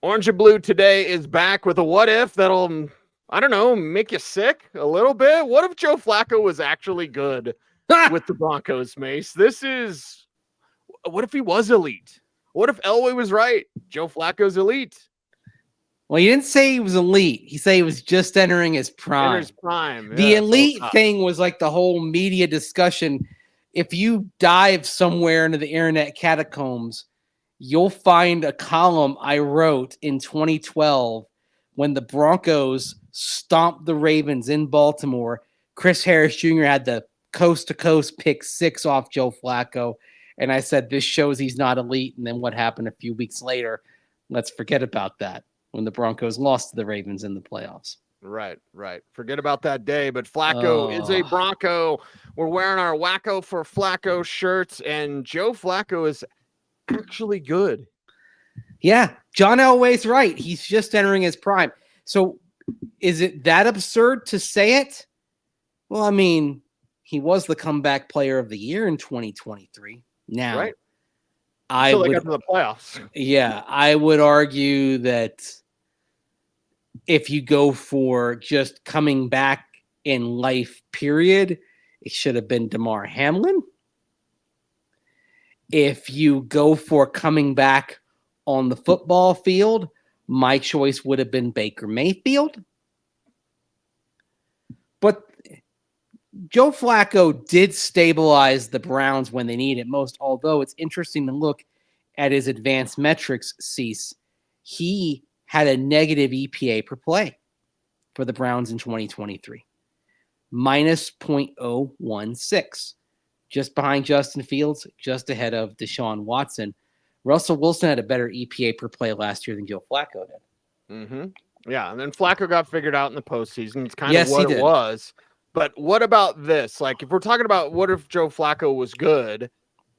Orange and Blue today is back with a what if that'll, I don't know, make you sick a little bit. What if Joe Flacco was actually good with the Broncos, Mace? What if he was elite? What if Elway was right? Joe Flacco's elite. Well, he didn't say he was elite. He said he was just entering his prime. Enters prime. The elite thing was like the whole media discussion. If you dive somewhere into the internet catacombs, you'll find a column I wrote in 2012 when the Broncos stomped the Ravens in Baltimore. Chris Harris Jr. had the coast-to-coast pick 6 off Joe Flacco, and I said, this shows he's not elite. And then what happened a few weeks later? Let's forget about that when the Broncos lost to the Ravens in the playoffs. Right. Forget about that day, but Flacco is a Bronco. We're wearing our Wacko for Flacco shirts, and Joe Flacco is actually good. Yeah, John Elway's right. He's just entering his prime. So is it that absurd to say it? Well, I mean, he was the comeback player of the year in 2023. Now, right. I would got to the playoffs. Yeah, I would argue that if you go for just coming back in life, period, it should have been DeMar Hamlin. If you go for coming back on the football field, my choice would have been Baker Mayfield. But Joe Flacco did stabilize the Browns when they needed it most, although it's interesting to look at his advanced metrics, Cecil. He had a negative EPA per play for the Browns in 2023. Minus 0.016. Just behind Justin Fields, just ahead of Deshaun Watson. Russell Wilson had a better EPA per play last year than Joe Flacco did. Mm-hmm. Yeah, and then Flacco got figured out in the postseason. It's kind of what it was. But what about this? Like, if we're talking about what if Joe Flacco was good,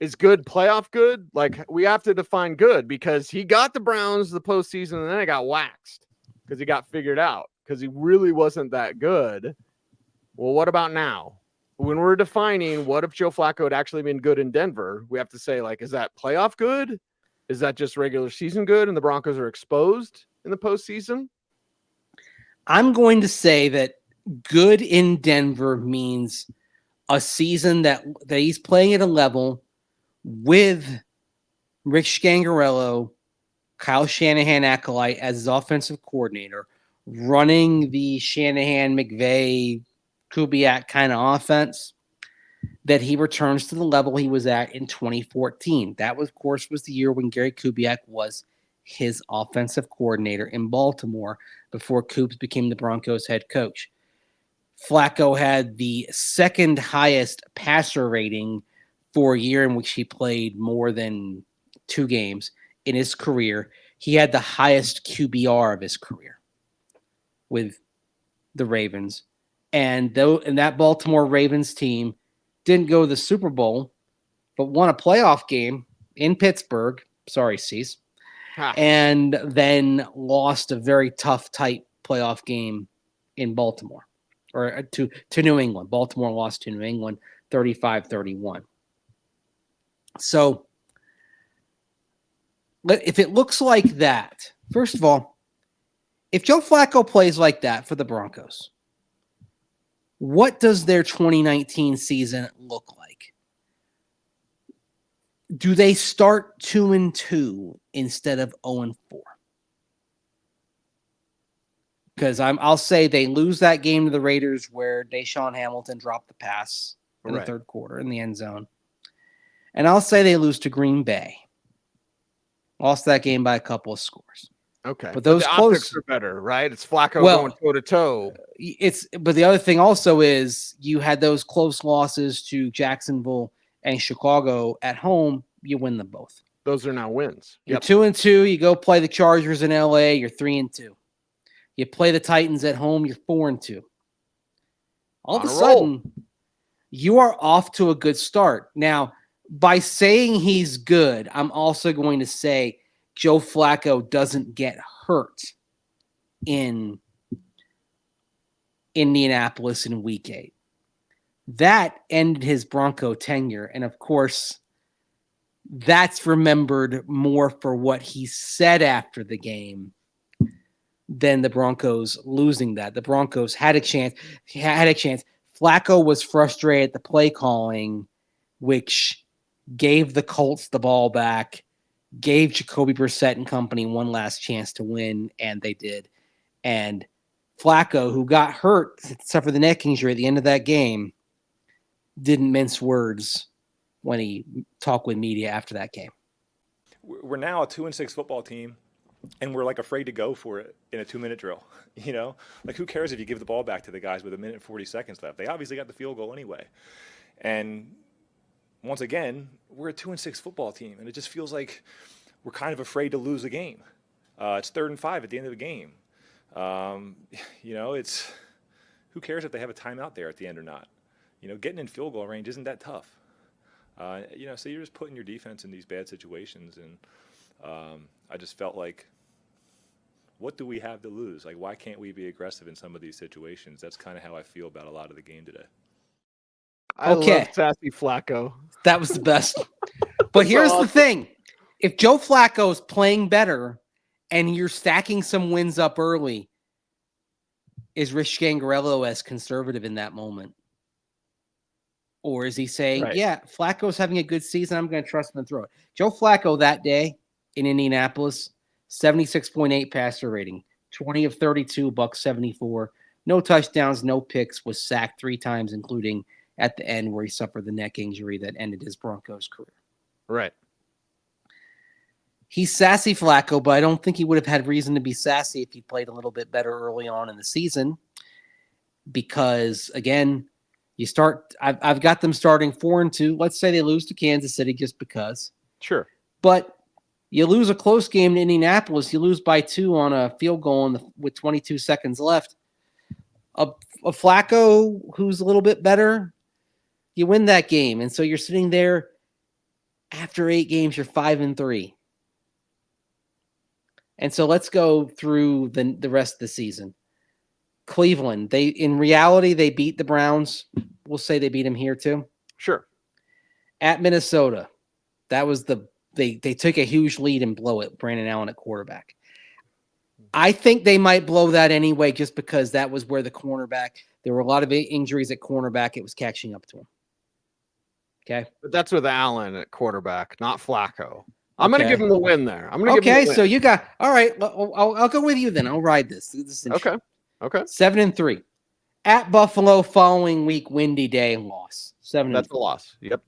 is good playoff good? Like, we have to define good because he got the Browns the postseason and then it got waxed because he got figured out because he really wasn't that good. Well, what about now? When we're defining what if Joe Flacco had actually been good in Denver, we have to say, like, is that playoff good? Is that just regular season good and the Broncos are exposed in the postseason? I'm going to say that good in Denver means a season that he's playing at a level with Rick Scangarello, Kyle Shanahan acolyte as his offensive coordinator, running the Shanahan, McVay, Kubiak kind of offense, that he returns to the level he was at in 2014. That, was, of course, was the year when Gary Kubiak was his offensive coordinator in Baltimore before Coops became the Broncos head coach. Flacco had the second highest passer rating for a year in which he played more than 2 games in his career. He had the highest QBR of his career with the Ravens. And that Baltimore Ravens team didn't go to the Super Bowl, but won a playoff game in Pittsburgh. Sorry, Cecil. And then lost a very tough, tight playoff game in Baltimore, or to New England. Baltimore lost to New England 35-31. So if it looks like that, first of all, if Joe Flacco plays like that for the Broncos, what does their 2019 season look like? Do they start 2-2 instead of 0-4? Because I'll say they lose that game to the Raiders where Deshaun Hamilton dropped the pass in the third quarter in the end zone. And I'll say they lose to Green Bay. Lost that game by a couple of scores. Okay. But those the close optics are better, right? It's Flacco going toe-to-toe. But the other thing also is you had those close losses to Jacksonville and Chicago at home. You win them both. Those are now wins. You're 2-2. You go play the Chargers in LA. You're 3-2. You play the Titans at home. You're 4-2. All of a sudden, you are off to a good start. Now, by saying he's good, I'm also going to say Joe Flacco doesn't get hurt in Indianapolis in week 8. That ended his Bronco tenure. And of course, that's remembered more for what he said after the game than the Broncos losing that. The Broncos had a chance. Flacco was frustrated at the play calling, which gave the Colts the ball back, gave Jacoby Brissett and company one last chance to win, and they did. And Flacco, who got hurt, suffered the neck injury at the end of that game, didn't mince words when he talked with media after that game. We're now a 2-6 football team, and we're like afraid to go for it in a 2-minute drill. You know, like who cares if you give the ball back to the guys with 1 minute and 40 seconds left? They obviously got the field goal anyway. And once again, we're a 2-6 football team, and it just feels like we're kind of afraid to lose a game. It's 3rd and 5 at the end of the game. You know, it's who cares if they have a timeout there at the end or not? You know, getting in field goal range isn't that tough. You know, so you're just putting your defense in these bad situations, and I just felt like, what do we have to lose? Like, why can't we be aggressive in some of these situations? That's kind of how I feel about a lot of the game today. I love sassy Flacco. That was the best. But here's the thing. If Joe Flacco is playing better and you're stacking some wins up early, is Rich Gangarello as conservative in that moment? Or is he saying, yeah, Flacco's having a good season, I'm going to trust him and throw it? Joe Flacco that day in Indianapolis, 76.8 passer rating, 20 of 32, $174. No touchdowns, no picks, was sacked 3 times, including at the end where he suffered the neck injury that ended his Broncos career. Right. He's sassy Flacco, but I don't think he would have had reason to be sassy if he played a little bit better early on in the season. Because, again, I've got them starting 4-2. Let's say they lose to Kansas City just because. Sure. But you lose a close game to Indianapolis. You lose by 2 on a field goal with 22 seconds left. A Flacco who's a little bit better, you win that game. And so you're sitting there after 8 games, you're 5-3. And so let's go through the rest of the season. Cleveland, in reality, they beat the Browns. We'll say they beat them here too. Sure. At Minnesota, that was they took a huge lead and blow it. Brandon Allen at quarterback. I think they might blow that anyway, just because that was where the cornerback. There were a lot of injuries at cornerback. It was catching up to him. Okay, but that's with Allen at quarterback, not Flacco. I'm going to give him the win there. So you got all right. I'll go with you then. I'll ride this. Okay. 7-3 at Buffalo. Following week, windy day, loss. 7. That's a loss. Yep.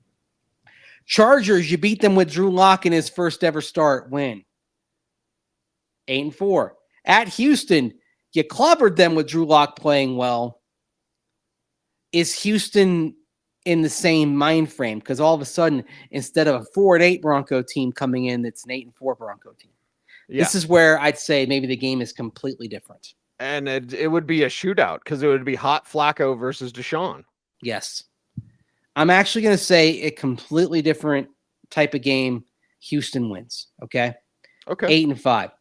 Chargers, you beat them with Drew Lock in his first ever start. Win. 8-4 at Houston. You clobbered them with Drew Lock playing well. Is Houston in the same mind frame? Because all of a sudden, instead of a 4-8 Bronco team coming in, it's an 8-4 Bronco team. Yeah. This is where I'd say maybe the game is completely different. And it would be a shootout because it would be hot Flacco versus Deshaun. Yes. I'm actually going to say a completely different type of game. Houston wins. Okay. 8-5.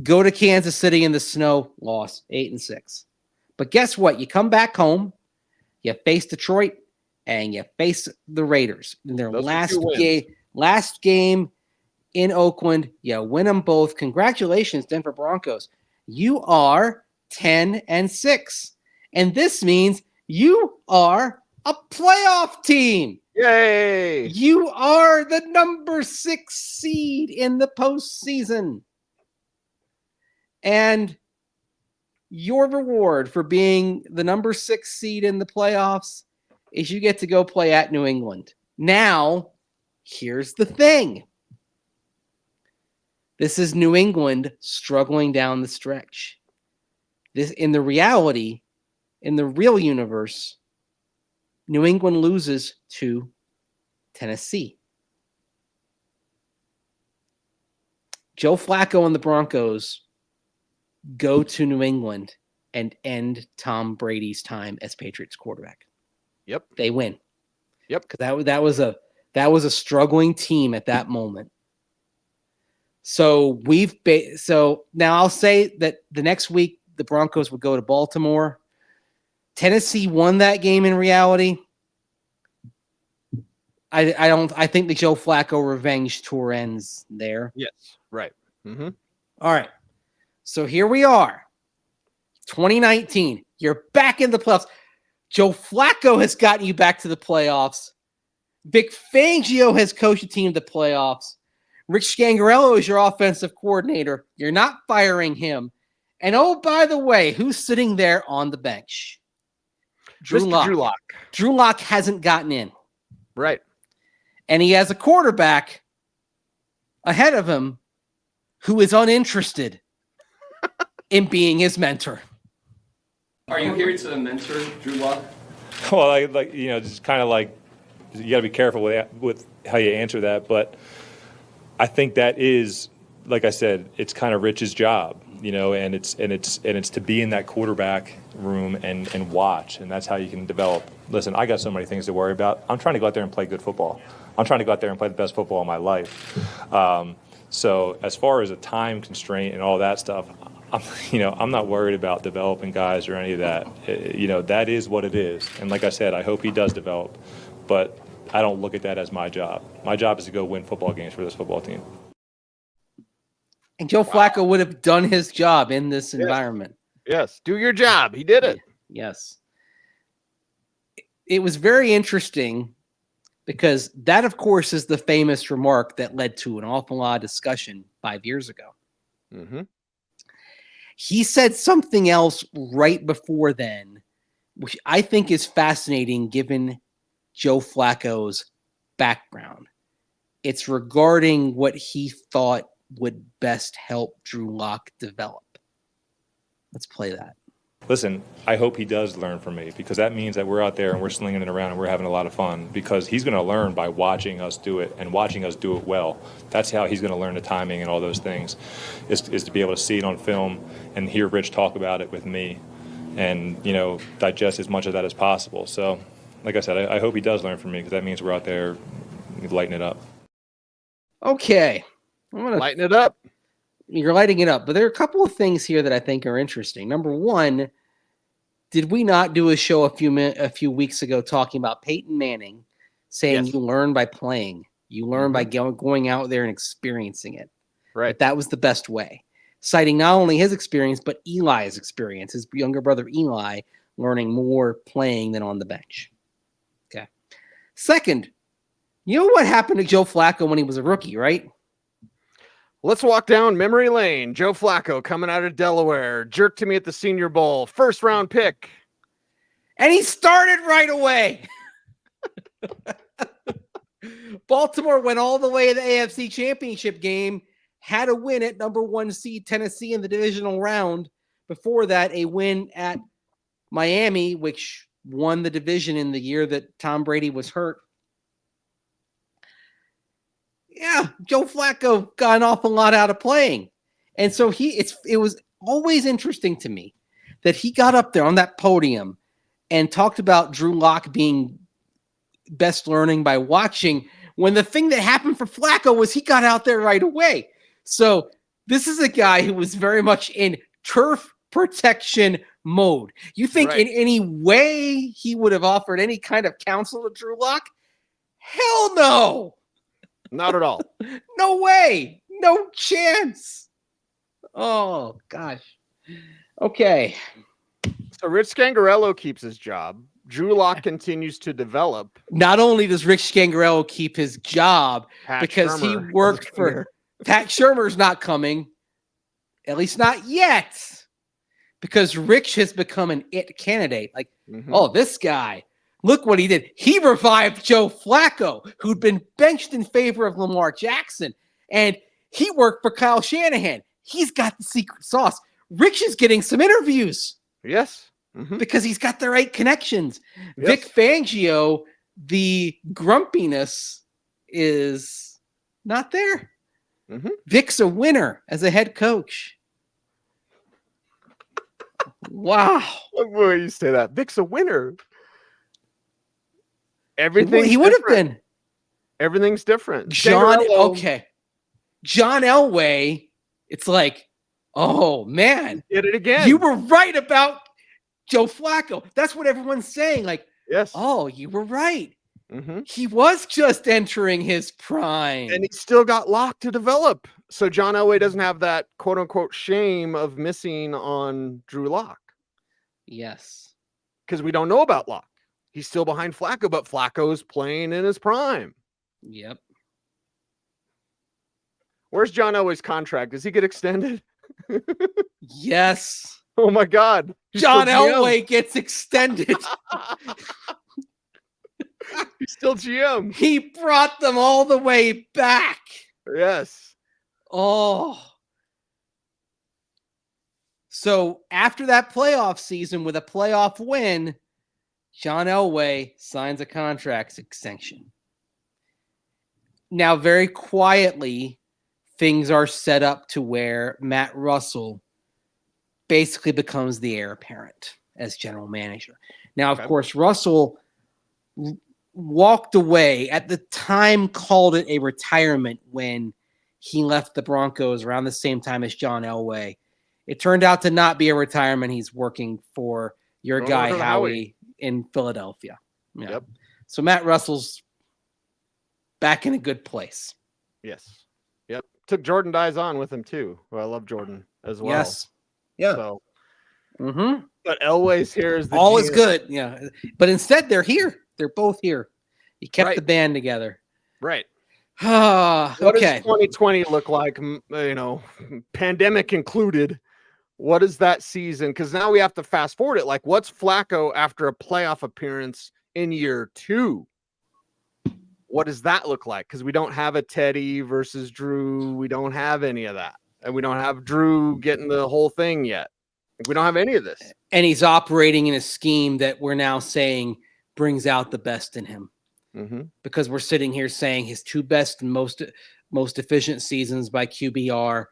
Go to Kansas City in the snow. Loss. 8-6. But guess what? You come back home. You face Detroit. And you face the Raiders in their last game in Oakland. You win them both. Congratulations, Denver Broncos. You are 10-6. And this means you are a playoff team. Yay! You are the number 6 seed in the postseason. And your reward for being the number 6 seed in the playoffs is you get to go play at New England. Now, here's the thing. This is New England struggling down the stretch. This, in the reality, in the real universe, New England loses to Tennessee. Joe Flacco and the Broncos go to New England and end Tom Brady's time as Patriots quarterback. Yep. They win. Yep. Because that was a struggling team at that moment. So so now I'll say that the next week the Broncos would go to Baltimore. Tennessee won that game in reality. I think the Joe Flacco revenge tour ends there. Yes. Right. Mm-hmm. All right. So here we are. 2019, you're back in the playoffs. Joe Flacco has gotten you back to the playoffs. Vic Fangio has coached a team to the playoffs. Rick Scangarello is your offensive coordinator. You're not firing him. And oh, by the way, who's sitting there on the bench? Drew Lock. Drew Lock hasn't gotten in. Right. And he has a quarterback ahead of him who is uninterested in being his mentor. Are you here to mentor Drew Lock? Well, just kind of like, you got to be careful with how you answer that. But I think that is, like I said, it's kind of Rich's job, and it's to be in that quarterback room and watch, and that's how you can develop. Listen, I got so many things to worry about. I'm trying to go out there and play good football. I'm trying to go out there and play the best football of my life. So as far as a time constraint and all that stuff, I'm not worried about developing guys or any of that. That is what it is. And like I said, I hope he does develop, but I don't look at that as my job. My job is to go win football games for this football team. And Joe Flacco would have done his job in this environment. Yes. Do your job. He did it. Yes. It was very interesting because that, of course, is the famous remark that led to an awful lot of discussion 5 years ago. Mm-hmm. He said something else right before then, which I think is fascinating given Joe Flacco's background. It's regarding what he thought would best help Drew Lock develop. Let's play that. Listen, I hope he does learn from me, because that means that we're out there and we're slinging it around and we're having a lot of fun, because he's going to learn by watching us do it and watching us do it well. That's how he's going to learn the timing and all those things, is to be able to see it on film and hear Rich talk about it with me and, digest as much of that as possible. So, like I said, I hope he does learn from me, because that means we're out there lighting it up. Okay. Lighten it up. You're lighting it up. But there are a couple of things here that I think are interesting. Number one, did we not do a show a few weeks ago talking about Peyton Manning saying you learn by playing. You learn by going out there and experiencing it. Right. That was the best way. Citing not only his experience, but Eli's experience, his younger brother Eli learning more playing than on the bench. Okay. Second, you know what happened to Joe Flacco when he was a rookie, right? Let's walk down memory lane. Joe Flacco coming out of Delaware, jerked to me at the Senior Bowl, first round pick. And he started right away. Baltimore went all the way to the AFC Championship game, had a win at number 1 seed Tennessee in the divisional round. Before that, a win at Miami, which won the division in the year that Tom Brady was hurt. Yeah, Joe Flacco got an awful lot out of playing. And so it was always interesting to me that he got up there on that podium and talked about Drew Lock being best learning by watching, when the thing that happened for Flacco was he got out there right away. So this is a guy who was very much in turf protection mode. You think in any way he would have offered any kind of counsel to Drew Lock? Hell no. Not at all. No way. No chance. Oh, gosh. Okay. So Rich Scangarello keeps his job. Drew Lock continues to develop. Not only does Rich Scangarello keep his job, because he worked for Pat Shurmur's not coming, at least not yet, because Rich has become an it candidate. Like, oh, this guy. Look what he did. He revived Joe Flacco, who'd been benched in favor of Lamar Jackson. And he worked for Kyle Shanahan. He's got the secret sauce. Rich is getting some interviews. Yes. Because he's got the right connections. Yes. Vic Fangio, the grumpiness is not there. Vic's a winner as a head coach. Wow. What way you say that? Vic's a winner. Everything he would have been. Everything's different. John Elway, it's like, oh man, did it again. You were right about Joe Flacco. That's what everyone's saying. Like, yes. Oh, you were right. He was just entering his prime. And he still got Locke to develop. So John Elway doesn't have that quote unquote shame of missing on Drew Lock. Yes. Because we don't know about Locke. He's still behind Flacco, but Flacco's playing in his prime. Yep. Where's John Elway's contract? Does he get extended? Yes. Oh my God. John Elway gets extended. He's still GM. He brought them all the way back. Yes. Oh. So after that playoff season with a playoff win, John Elway signs a contract extension. Now, very quietly, things are set up to where Matt Russell basically becomes the heir apparent as general manager. Now, of course, Russell walked away at the time, called it a retirement when he left the Broncos around the same time as John Elway. It turned out to not be a retirement. He's working for your guy, Howie, in Philadelphia. Yeah. Yep. So Matt Russell's back in a good place. Yes. Yep. Took Jordan Dyes on with him too. Well, I love Jordan as well. Yes. Yeah. So, but Elway's here is the all GM. is good. Yeah. But instead, they're here. They're both here. He kept the band together. Right. What does 2020 look like? Pandemic included. What is that season? Because now we have to fast forward it. Like, what's Flacco after a playoff appearance in year 2? What does that look like? Because we don't have a Teddy versus Drew. We don't have any of that. And we don't have Drew getting the whole thing yet. We don't have any of this. And he's operating in a scheme that we're now saying brings out the best in him. Because we're sitting here saying his 2 best and most efficient seasons by QBR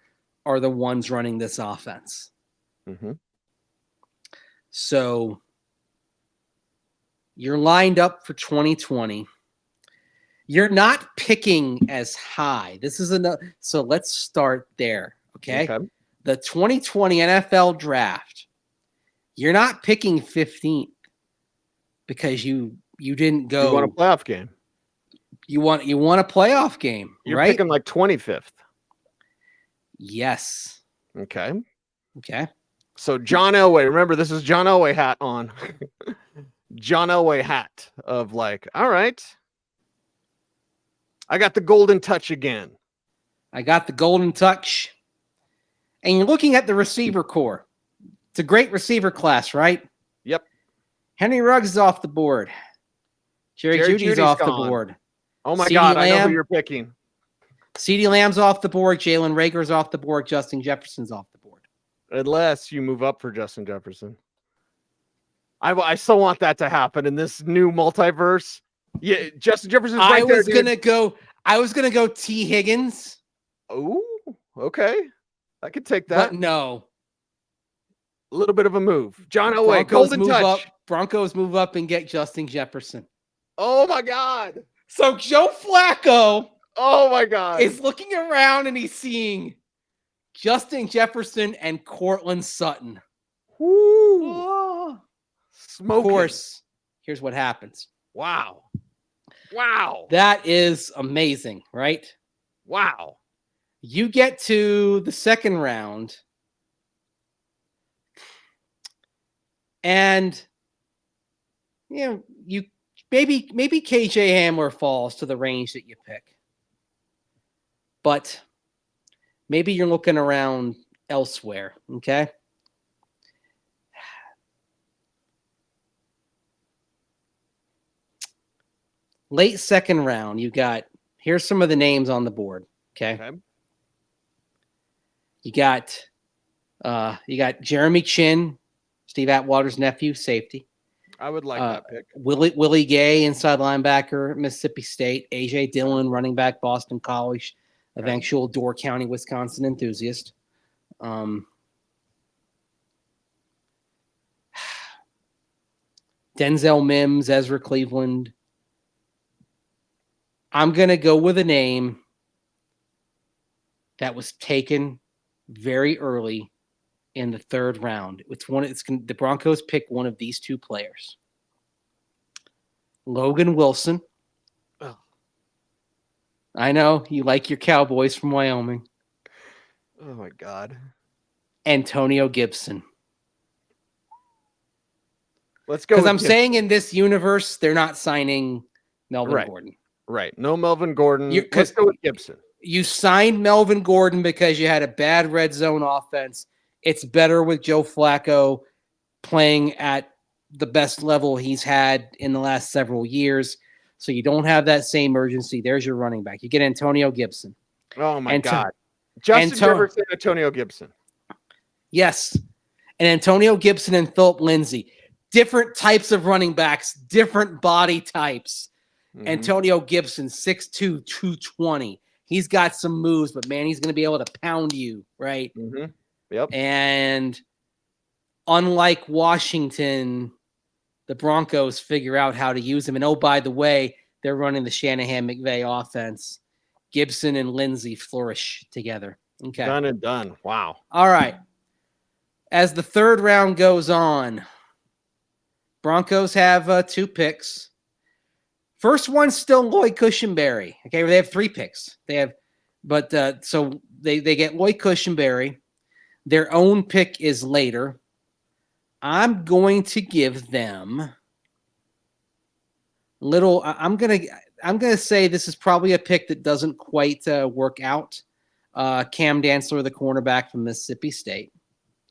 are the ones running this offense. So you're lined up for 2020. You're not picking as high. This is enough. So let's start there. Okay. The 2020 NFL draft. You're not picking 15th because you didn't go. You want a playoff game. You want a playoff game. You're right? picking like 25th. Yes. Okay. So John Elway, remember this is John Elway hat on. John Elway hat of like, all right, I got the golden touch again. I got the golden touch. And you're looking at the receiver core. It's a great receiver class, right? Yep. Henry Ruggs is off the board. Jerry Jeudy's off the board. Oh my God, I know who you're picking. CeeDee Lamb's off the board. Jalen Reagor's off the board. Justin Jefferson's off the board. Unless you move up for Justin Jefferson. I still want that to happen in this new multiverse. Yeah, Justin Jefferson's right there. I was gonna go T. Higgins. Oh, okay. I could take that. But no. A little bit of a move. John Elway, golden touch. Broncos move up and get Justin Jefferson. Oh my God. So Joe Flacco. Oh my God. Is looking around and he's seeing Justin Jefferson and Courtland Sutton. Woo. Oh. Smoking. Of course, here's what happens. Wow. That is amazing, right? Wow. You get to the second round and you maybe KJ Hamler falls to the range that you pick. But maybe you're looking around elsewhere, okay? Late second round, here's some of the names on the board, okay? You got Jeremy Chin, Steve Atwater's nephew, safety. I would like that pick. Willie Gay, inside linebacker, Mississippi State. A.J. Dillon, running back, Boston College, eventual Door County, Wisconsin enthusiast. Denzel Mims, Ezra Cleveland. I'm going to go with a name that was taken very early in the third round. The Broncos pick one of these 2 players. Logan Wilson. Oh. I know you like your Cowboys from Wyoming. Oh my God. Antonio Gibson. Let's go. Because I'm saying in this universe, they're not signing Melvin Gordon. Right. No Melvin Gordon. Let's go with Gibson. You signed Melvin Gordon because you had a bad red zone offense. It's better with Joe Flacco playing at the best level he's had in the last several years. So you don't have that same urgency. There's your running back. You get Antonio Gibson. Oh, my God. Justin Jefferson, Antonio Gibson. Yes. And Antonio Gibson and Philip Lindsay. Different types of running backs, different body types. Mm-hmm. Antonio Gibson, 6'2", 220. He's got some moves, but, man, he's going to be able to pound you, right? Mm-hmm. Yep. And unlike Washington, the Broncos figure out how to use him. And, oh, by the way, they're running the Shanahan-McVay offense. Gibson and Lindsay flourish together. Okay. Done and done. Wow. All right. As the third round goes on, Broncos have 2 picks. First one's still Lloyd Cushenberry. Okay, they have 3 picks. So they get Lloyd Cushenberry. Their own pick is later. I'm going to give them little. I'm gonna say this is probably a pick that doesn't quite work out. Cam Dantzler, the cornerback from Mississippi State.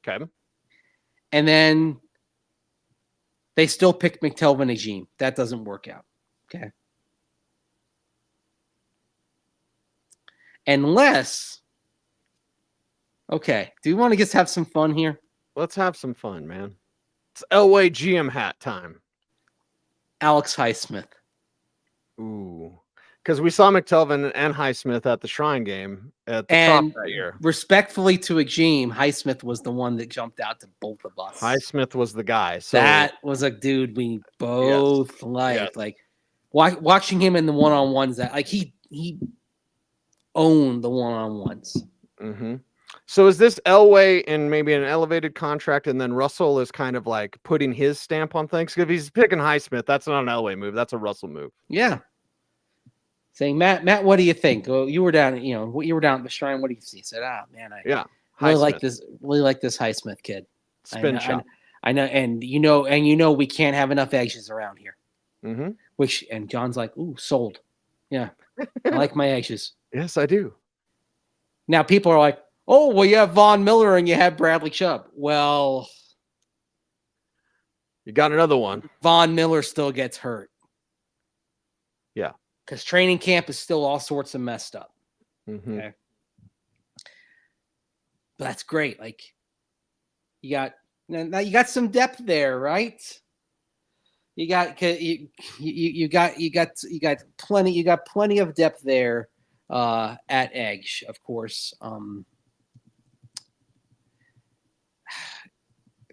Okay. And then they still pick McTelvin Agim. That doesn't work out. Okay. Unless, okay, do you want to just have some fun here? Let's have some fun, man. It's Elway GM hat time. Alex Highsmith. Ooh. Because we saw McTelvin and Highsmith at the Shrine game at the top that year. Respectfully to Agim, Highsmith was the one that jumped out to both of us. Highsmith was the guy. So that was a dude we both liked. Yes. Like watching him in the one-on-ones, that like he owned the one-on-ones. Mm-hmm. So is this Elway in maybe an elevated contract, and then Russell is kind of like putting his stamp on things? Because if he's picking Highsmith, that's not an Elway move. That's a Russell move. Yeah. Saying, Matt, what do you think? Well, you were down at the Shrine. What do you see? He said, man, I really like this Highsmith kid. Spin shot. I know, and you know we can't have enough edges around here. Mm-hmm. And John's like, ooh, sold. Yeah, I like my edges. Yes, I do. Now people are like, oh, well, you have Von Miller and you have Bradley Chubb. Well, you got another one. Von Miller still gets hurt. Yeah. Because training camp is still all sorts of messed up. Mm-hmm. Okay. But that's great. Like you got some depth there, right? You got plenty of depth there at edge, of course.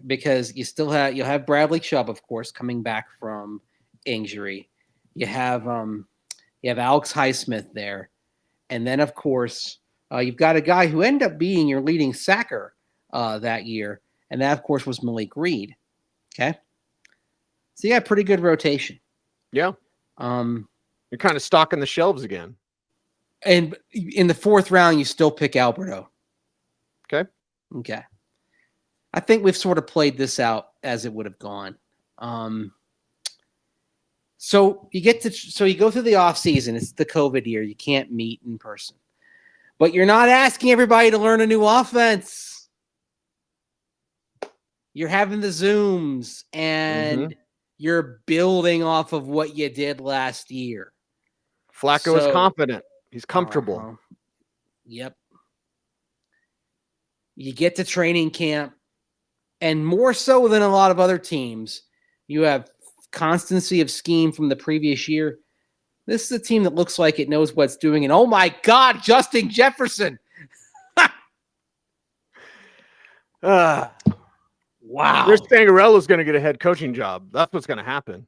Because you'll have Bradley Chubb, of course, coming back from injury. You have Alex Highsmith there. And then, of course, you've got a guy who ended up being your leading sacker that year. And that, of course, was Malik Reed. Okay. So you got pretty good rotation. Yeah. You're kind of stocking the shelves again. And in the 4th round, you still pick Alberto. Okay. I think we've sort of played this out as it would have gone. So you go through the off season. It's the COVID year. You can't meet in person, but you're not asking everybody to learn a new offense. You're having the Zooms and you're building off of what you did last year. Flacco is confident. He's comfortable. Yep. You get to training camp, and more so than a lot of other teams, you have constancy of scheme from the previous year. This is a team that looks like it knows what it's doing. And oh my God, Justin Jefferson. Wow. Rich Scangarello's going to get a head coaching job. That's what's going to happen.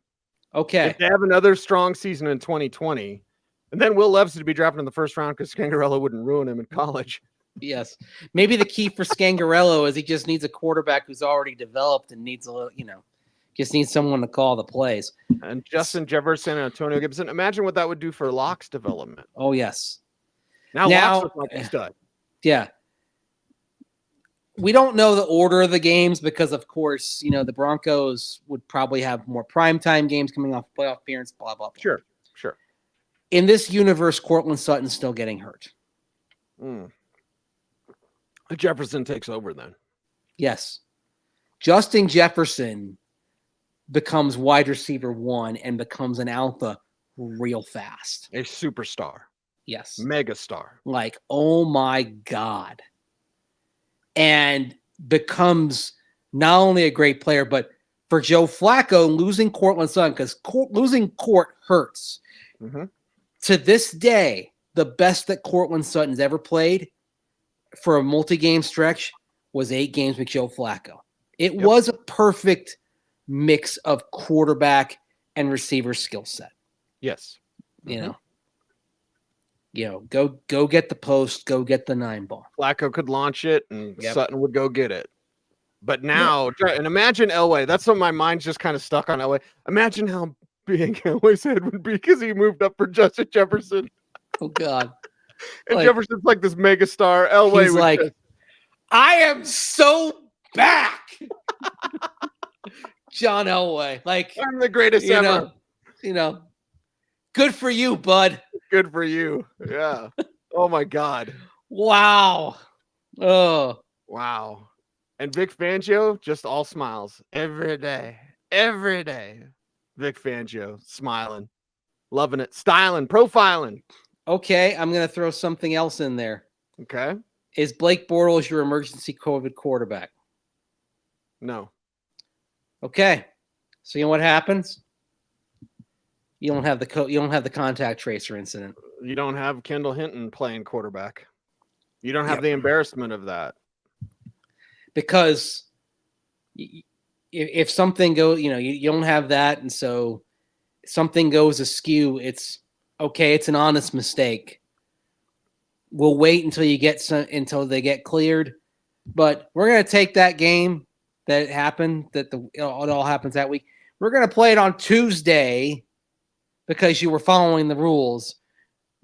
Okay. If they have another strong season in 2020, and then Will Levis to be drafted in the 1st round because Scangarello wouldn't ruin him in college. Yes. Maybe the key for Scangarello is he just needs a quarterback who's already developed and needs a little, just needs someone to call the plays. And Justin Jefferson and Antonio Gibson. Imagine what that would do for Locke's development. Oh, yes. Now Locke's looks like a stud. Yeah. we don't know the order of the games because, of course, the Broncos would probably have more primetime games coming off playoff appearance, blah, blah, blah. Sure. In this universe, Courtland Sutton's still getting hurt. Jefferson takes over then. Yes. Justin Jefferson becomes wide receiver 1 and becomes an alpha real fast. A superstar. Yes. Megastar. Like, oh my God. And becomes not only a great player, but for Joe Flacco, losing Courtland Sutton, because losing Court hurts. Mm-hmm. To this day, the best that Courtland Sutton's ever played for a multi-game stretch was 8 games with Joe Flacco. It was a perfect mix of quarterback and receiver skill set. Yes. Go get the post, go get the 9 ball. Flacco could launch it and Sutton would go get it. But now, and imagine Elway. That's what my mind's just kind of stuck on Elway. Imagine how big Elway's head would be because he moved up for Justin Jefferson. Oh, God. And Jefferson's like this megastar. Elway was like, I am so back. John Elway. Like, I'm the greatest ever. Good for you, bud. Good for you. Yeah. Oh, my God. Wow. Oh. Wow. And Vic Fangio, just all smiles every day. Every day. Vic Fangio, smiling, loving it, styling, profiling. Okay, I'm going to throw something else in there. Okay. Is Blake Bortles your emergency COVID quarterback? No. Okay. So you know what happens? You don't have the contact tracer incident. You don't have Kendall Hinton playing quarterback. You don't have the embarrassment of that. Because if something goes, you don't have that, and so something goes askew, it's okay. It's an honest mistake. We'll wait until until they get cleared, but we're gonna take that game that happened, it all happens that week. We're gonna play it on Tuesday because you were following the rules,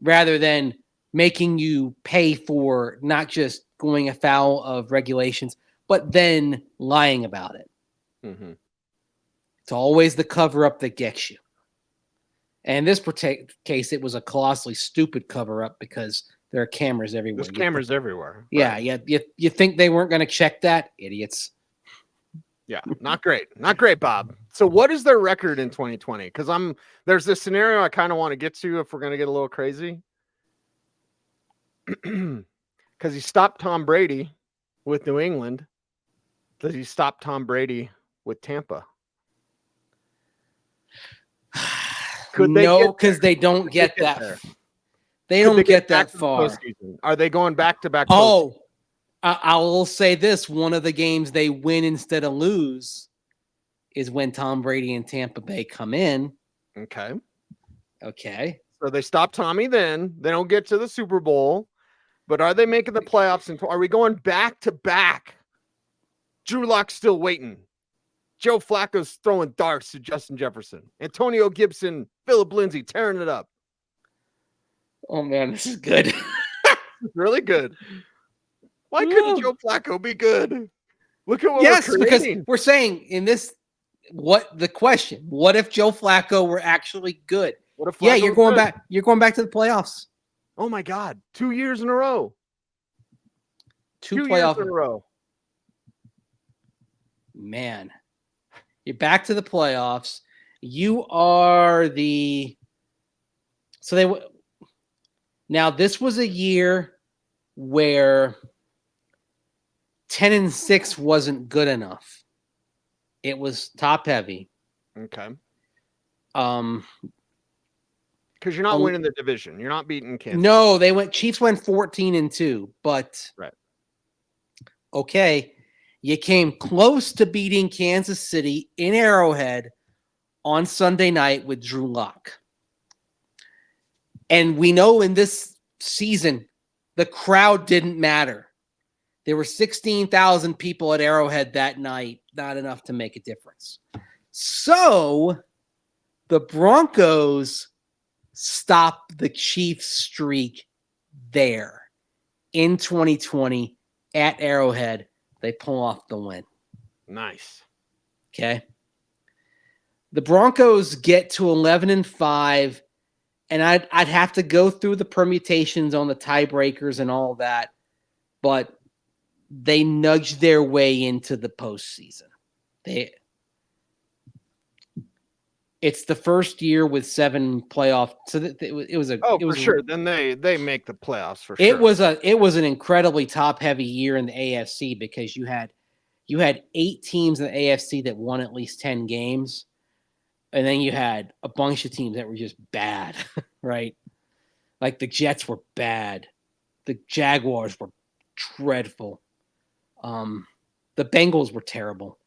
rather than making you pay for not just going afoul of regulations, but then lying about it. Mm-hmm. It's always the cover-up that gets you. And in this case, it was a colossally stupid cover-up because there are cameras everywhere. There's cameras everywhere. Yeah, right. You think they weren't going to check that? Idiots. Yeah, not great. Not great, Bob. So what is their record in 2020? Because there's this scenario I kind of want to get to if we're going to get a little crazy. Because he stopped Tom Brady with New England. Does he stop Tom Brady with Tampa? No, because they don't get that. They don't get that far. Are they going back to back? Oh, I will say this: one of the games they win instead of lose is when Tom Brady and Tampa Bay come in. Okay. So they stop Tommy. Then they don't get to the Super Bowl, but are they making the playoffs? And are we going back to back? Drew Locke's still waiting. Joe Flacco's throwing darts to Justin Jefferson. Antonio Gibson, Phillip Lindsay tearing it up. Oh, man, this is good. It's really good. Why couldn't Joe Flacco be good? Look at what we're creating. Because we're saying in this, what if Joe Flacco were actually good? What if Flacco you're going back. You're going back to the playoffs. Oh, my God. 2 years in a row. Two playoffs years in a row. Man, you're back to the playoffs. You are now this was a year where 10-6 wasn't good enough. It was top heavy. Okay. Because you're not winning the division. You're not beating Kansas. No, Chiefs went 14-2, but right. Okay. You came close to beating Kansas City in Arrowhead on Sunday night with Drew Lock. And we know in this season, the crowd didn't matter. There were 16,000 people at Arrowhead that night, not enough to make a difference. So the Broncos stopped the Chiefs streak there in 2020 at Arrowhead They pull off the win. Nice. Okay. The Broncos get to 11-5, and I'd have to go through the permutations on the tiebreakers and all that, but they nudged their way into the postseason. It's the first year with 7 playoff. So it was for sure. Then they make the playoffs for sure. It was an incredibly top heavy year in the AFC because you had 8 teams in the AFC that won at least 10 games. And then you had a bunch of teams that were just bad, right? Like the Jets were bad. The Jaguars were dreadful. The Bengals were terrible.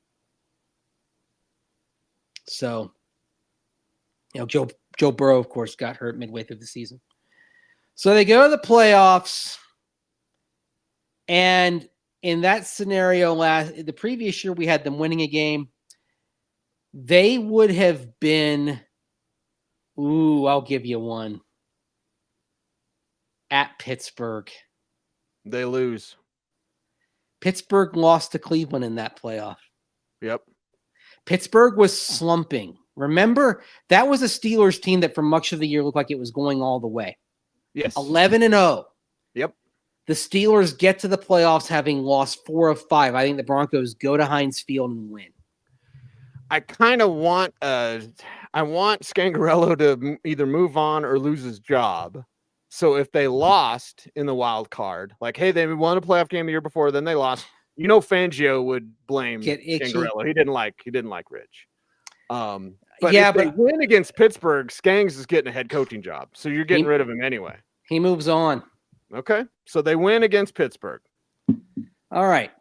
So, Joe Burrow, of course, got hurt midway through the season. So they go to the playoffs. And in that scenario, the previous year, we had them winning a game. They would have been, I'll give you one. At Pittsburgh. They lose. Pittsburgh lost to Cleveland in that playoff. Yep. Pittsburgh was slumping. Remember, that was a Steelers team that for much of the year looked like it was going all the way. Yes. 11-0. Yep. The Steelers get to the playoffs having lost 4 of 5. I think the Broncos go to Heinz Field and win. I kind of want Scangarello to either move on or lose his job. So if they lost in the wild card, like, hey, they won a playoff game the year before, then they lost. Fangio would blame Scangarello. He didn't like Rich. But if they win against Pittsburgh, Skangs is getting a head coaching job. So you're getting rid of him anyway. He moves on. Okay. So they win against Pittsburgh. All right.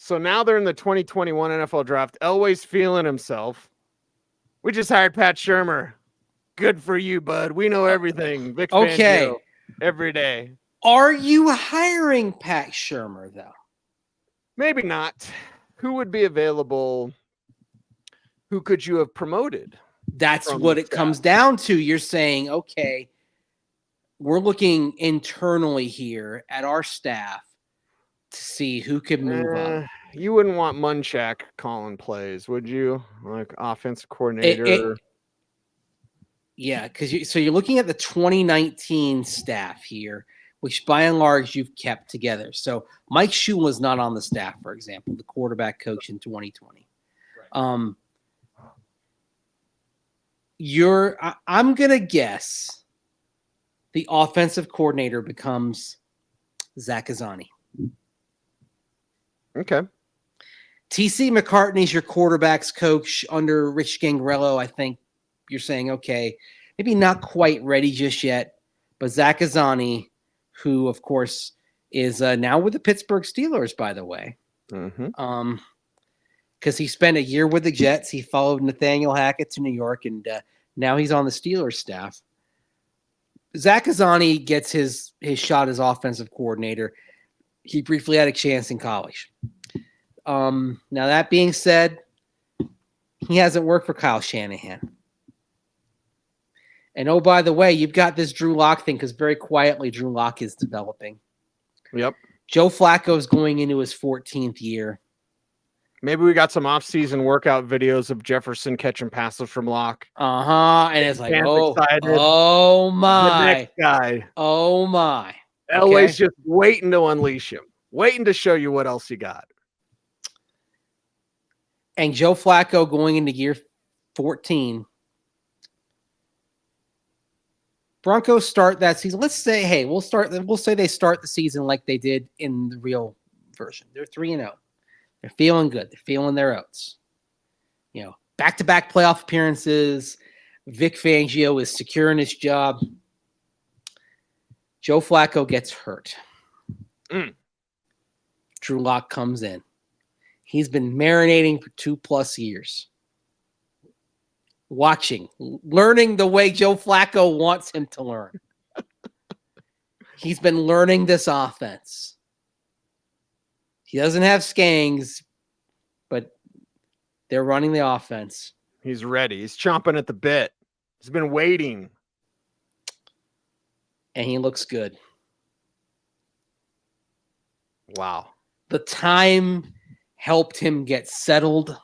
So now they're in the 2021 NFL draft. Elway's feeling himself. We just hired Pat Shurmur. Good for you, bud. We know everything. Vic Fangio, every day. Are you hiring Pat Shurmur, though? Maybe not. Who would be available? Who could you have promoted? That's what it comes down to. You're saying, okay, we're looking internally here at our staff to see who could move up. You wouldn't want Munchak calling plays, would you? Like offensive coordinator. Because you're looking at the 2019 staff here, which by and large you've kept together. So Mike Shula is not on the staff, for example, the quarterback coach in 2020. Right. I'm gonna guess the offensive coordinator becomes Zach Azzanni. Okay. TC McCartney's your quarterback's coach under Rich Scangarello. I think you're saying, okay, maybe not quite ready just yet, but Zach Azzanni, who of course is now with the Pittsburgh Steelers, by the way. Mm-hmm. Because he spent a year with the Jets. He followed Nathaniel Hackett to New York, and now he's on the Steelers staff. Zach Azzanni gets his shot as offensive coordinator. He briefly had a chance in college. Now, that being said, he hasn't worked for Kyle Shanahan. And, oh, by the way, you've got this Drew Lock thing because very quietly Drew Lock is developing. Yep. Joe Flacco is going into his 14th year. Maybe we got some off-season workout videos of Jefferson catching passes from Locke. And it's like, excited. Oh my. The next guy. Oh my. Elway's just waiting to unleash him, waiting to show you what else you got. And Joe Flacco going into year 14. Broncos start that season. Let's say, we'll say they start the season like they did in the real version. They're 3-0. They're feeling good. They're feeling their oats. Back-to-back playoff appearances. Vic Fangio is securing his job. Joe Flacco gets hurt. Drew Lock comes in. He's been marinating for 2+ years. Learning the way Joe Flacco wants him to learn. He's been learning this offense. He doesn't have Skangs, but they're running the offense. He's ready. He's chomping at the bit. He's been waiting. And he looks good. Wow. The time helped him get settled.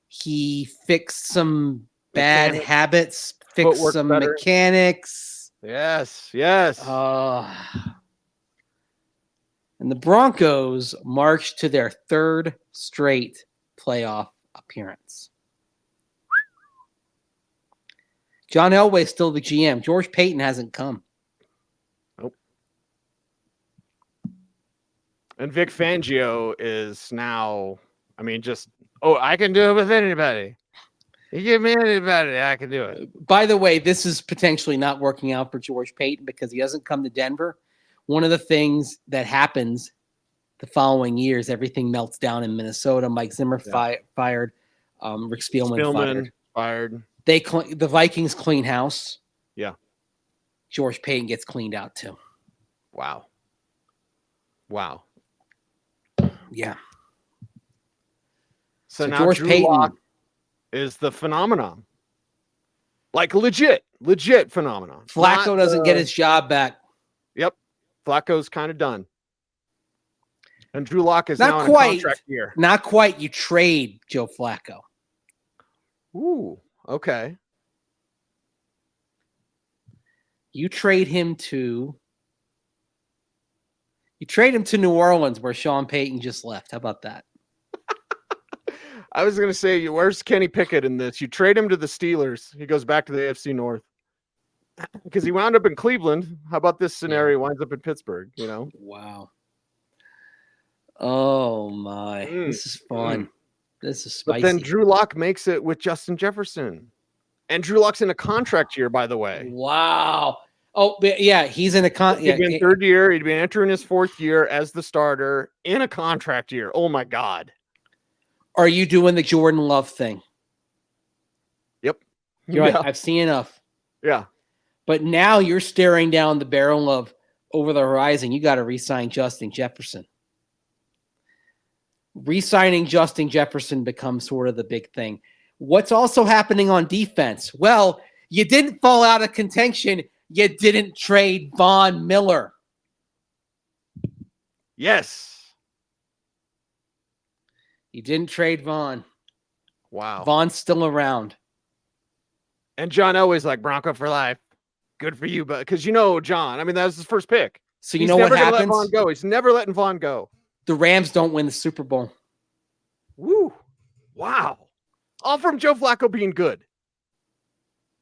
He fixed some bad habits, fixed Footwork some better. mechanics. Yes. And the Broncos marched to their third straight playoff appearance. John Elway is still the GM. George Paton hasn't come. Nope. And Vic Fangio is now, I can do it with anybody. You give me anybody, I can do it. By the way, this is potentially not working out for George Paton because he doesn't come to Denver. One of the things that happens the following years, everything melts down in Minnesota. Mike Zimmer fired. Rick Spielman fired. The Vikings clean house. Yeah. George Paton gets cleaned out too. Wow. Yeah. So now George Drew Paton Lock is the phenomenon. Like legit phenomenon. Flacco doesn't get his job back. Yep. Flacco's kind of done. And Drew Lock is Not now quite, in a contract year. Not quite. You trade Joe Flacco. Ooh, okay. You trade him to New Orleans where Sean Payton just left. How about that? I was going to say, where's Kenny Pickett in this? You trade him to the Steelers. He goes back to the AFC North. Because he wound up in Cleveland. How about this scenario? He winds up in Pittsburgh, Wow. Oh, my. This is fun. This is spicy. But then Drew Lock makes it with Justin Jefferson. And Drew Lock's in a contract year, by the way. Wow. Oh, yeah, he's in a contract. He'd been third year. He'd been entering his fourth year as the starter in a contract year. Oh, my God. Are you doing the Jordan Love thing? Yep. You're right. I've seen enough. Yeah. But now you're staring down the barrel of over the horizon. You got to re-sign Justin Jefferson. Re-signing Justin Jefferson becomes sort of the big thing. What's also happening on defense? Well, you didn't fall out of contention. You didn't trade Von Miller. Yes. You didn't trade Von. Wow. Von's still around. And John Elway's like, Bronco for life. Good for you, but because John, that was his first pick. So you know what happens? Let Von go. He's never letting Von go. The Rams don't win the Super Bowl. Woo. Wow. All from Joe Flacco being good.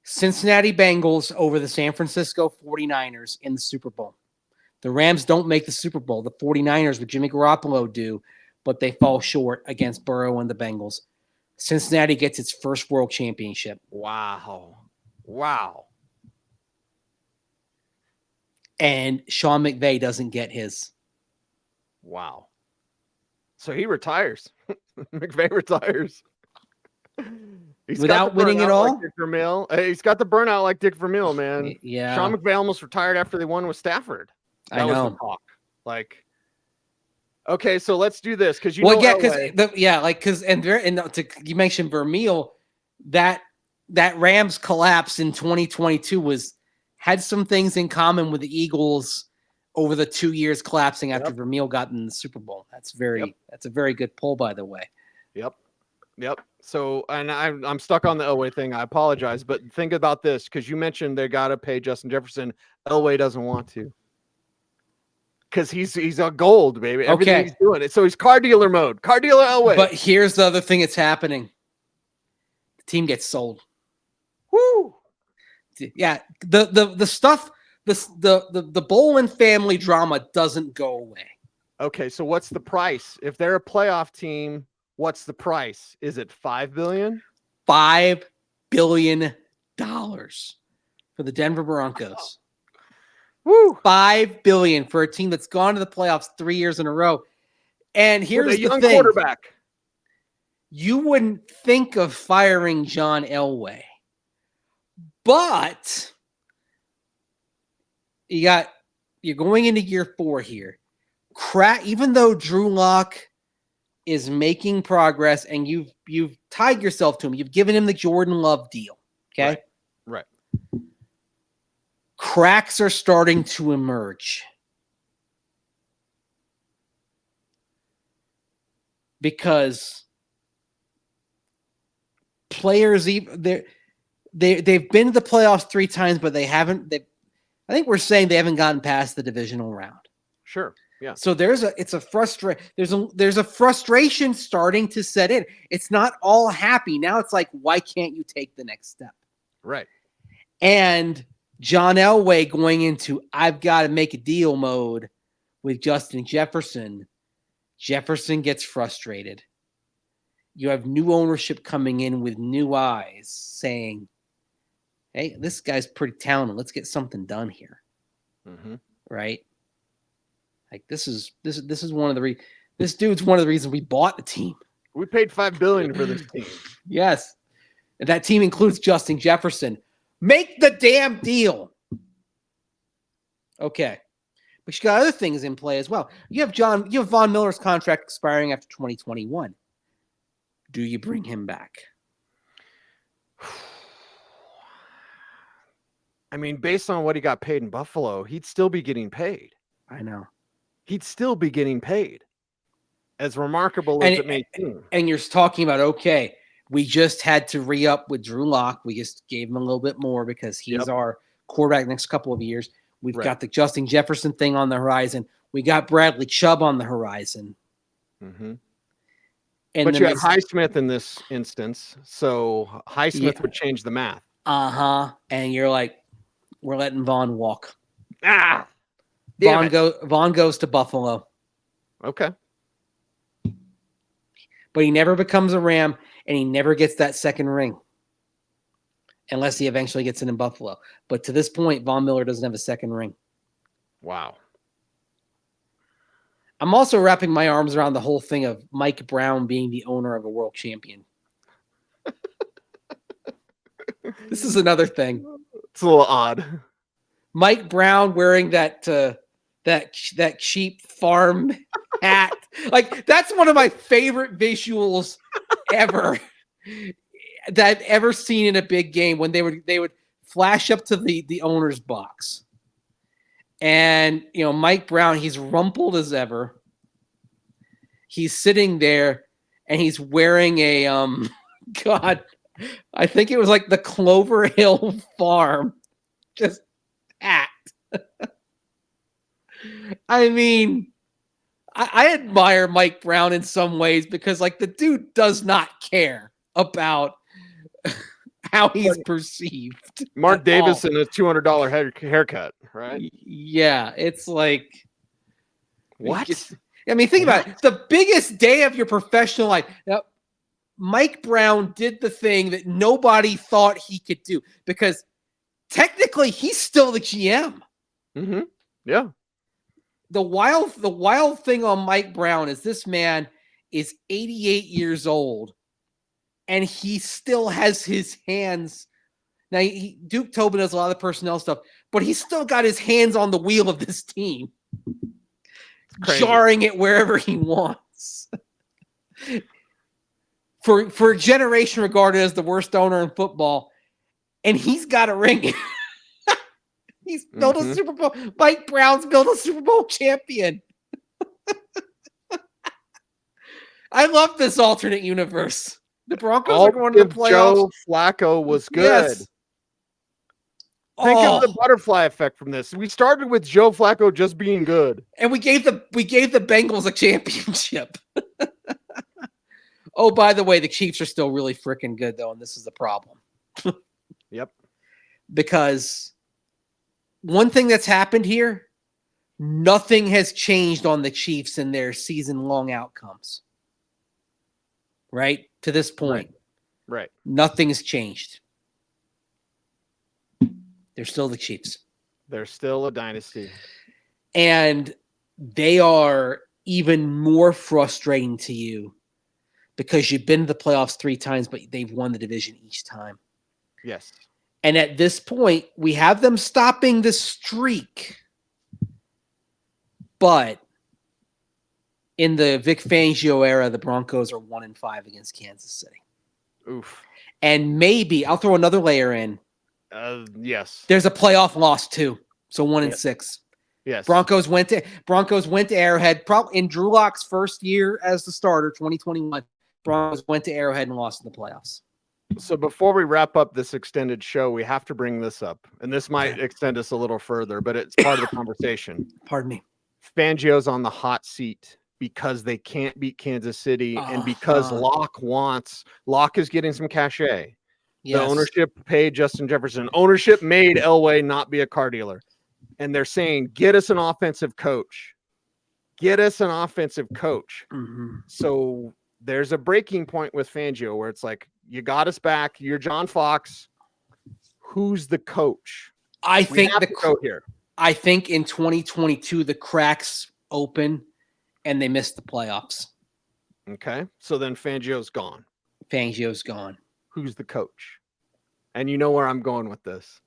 Cincinnati Bengals over the San Francisco 49ers in the Super Bowl. The Rams don't make the Super Bowl. The 49ers with Jimmy Garoppolo do, but they fall short against Burrow and the Bengals. Cincinnati gets its first world championship. Wow. And Sean McVay doesn't get his. Wow. So he retires. McVay retires. Without winning it all? Like Dick Vermeil. He's got the burnout like Dick Vermeil, man. Yeah. Sean McVay almost retired after they won with Stafford. I know. Was the talk. Okay, so let's do this because you you mentioned Vermeil, that Rams collapse in 2022 had some things in common with the Eagles over the 2 years collapsing after Vermeil got in the Super Bowl. That's a very good pull, by the way. Yep. So, and I'm stuck on the Elway thing. I apologize, but think about this because you mentioned they got to pay Justin Jefferson. Elway doesn't want to. Because he's a gold, baby. Everything he's doing it. So he's car dealer mode. Car dealer Elway. But here's the other thing that's happening. The team gets sold. Woo! Yeah. The stuff, the Bolin family drama doesn't go away. Okay, so what's the price? If they're a playoff team, what's the price? Is it $5 billion? $5 billion for the Denver Broncos. Woo! $5 billion for a team that's gone to the playoffs 3 years in a row. And here's the young thing. Quarterback. You wouldn't think of firing John Elway. But you're going into year 4 here. Even though Drew Lock is making progress and you've tied yourself to him, you've given him the Jordan Love deal. Okay. Right. Cracks are starting to emerge. because players they've been to the playoffs 3 times, but they haven't. I think we're saying they haven't gotten past the divisional round. Sure. Yeah. So there's a frustration starting to set in. It's not all happy. Now it's like, why can't you take the next step? Right. And John Elway going into I've got to make a deal mode with Justin Jefferson. Jefferson gets frustrated. You have new ownership coming in with new eyes saying, hey, this guy's pretty talented. Let's get something done here. Mm-hmm. Right? Like this is one of the this dude's one of the reasons we bought the team. We paid $5 billion for this team. Yes. And that team includes Justin Jefferson. Make the damn deal. Okay. But you got other things in play as well. You have Von Miller's contract expiring after 2021. Do you bring him back? I mean, based on what he got paid in Buffalo, he'd still be getting paid. I know. He'd still be getting paid. As remarkable as it may seem. And you're talking about, okay, we just had to re-up with Drew Lock. We just gave him a little bit more because he's our quarterback next couple of years. We've got the Justin Jefferson thing on the horizon. We got Bradley Chubb on the horizon. Mm-hmm. But you have Highsmith in this instance, so Highsmith would change the math. And you're like, we're letting Vaughn walk. Vaughn goes to Buffalo. Okay. But he never becomes a Ram, and he never gets that second ring. Unless he eventually gets it in Buffalo. But to this point, Von Miller doesn't have a second ring. Wow. I'm also wrapping my arms around the whole thing of Mike Brown being the owner of a world champion. This is another thing. It's a little odd. Mike Brown wearing that cheap farm hat. Like, that's one of my favorite visuals ever that I've ever seen in a big game, when they would flash up to the owner's box. And, Mike Brown, he's rumpled as ever. He's sitting there and he's wearing a, God, I think it was like the Clover Hill Farm just hat. I mean, I admire Mike Brown in some ways because, like, the dude does not care about how he's perceived. Mark Davis in a $200 haircut, right? Yeah, it's like, what? Think about it. The biggest day of your professional life. Now, Mike Brown did the thing that nobody thought he could do because technically he's still the GM. Mm-hmm. Yeah. The wild thing on Mike Brown is this man is 88 years old. And he still has his hands. Now, Duke Tobin does a lot of the personnel stuff, but he's still got his hands on the wheel of this team, jarring it wherever he wants. For a generation regarded as the worst owner in football, and he's got a ring. He's built a Super Bowl. Mike Brown's built a Super Bowl champion. I love this alternate universe. The Broncos are going to the playoffs. Joe Flacco was good. Yes. Think of the butterfly effect from this. We started with Joe Flacco just being good, and we gave the Bengals a championship. Oh, by the way, the Chiefs are still really freaking good, though, and this is the problem. Yep. Because one thing that's happened here, nothing has changed on the Chiefs in their season-long outcomes. Right? To this point. Right. Nothing's changed. They're still the Chiefs. They're still a dynasty. And they are even more frustrating to you because you've been to the playoffs 3 times, but they've won the division each time. Yes. And at this point, we have them stopping the streak. But in the Vic Fangio era, the Broncos are 1-5 against Kansas City. Oof. And maybe, I'll throw another layer in. Yes. There's a playoff loss too. So 1-6. Yes. Broncos went to Arrowhead. Probably in Drew Lock's first year as the starter, 2021. Broncos went to Arrowhead and lost in the playoffs. So before we wrap up this extended show, we have to bring this up, and this might extend us a little further, but it's part of the conversation. Pardon me. Fangio's on the hot seat because they can't beat Kansas City, and because Locke is getting some cachet. Yes. The ownership paid Justin Jefferson. Ownership made Elway not be a car dealer. And they're saying, get us an offensive coach. Get us an offensive coach. Mm-hmm. So there's a breaking point with Fangio where it's like, you got us back. You're John Fox. Who's the coach? I think I think in 2022, the cracks open and they miss the playoffs. Okay. So then Fangio's gone. Fangio's gone. Who's the coach? And you know where I'm going with this.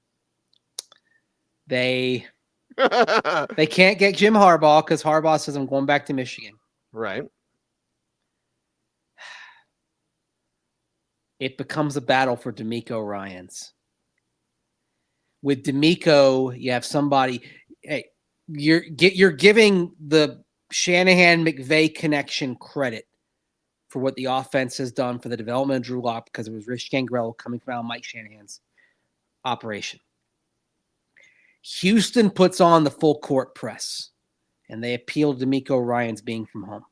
They can't get Jim Harbaugh because Harbaugh says I'm going back to Michigan. Right. It becomes a battle for DeMeco Ryans. With DeMeco, you have somebody. Hey, you're giving the Shanahan-McVay connection credit for what the offense has done for the development of Drew Lock because it was Rich Gangrel coming from Mike Shanahan's operation. Houston puts on the full court press, and they appeal to DeMeco Ryans being from home.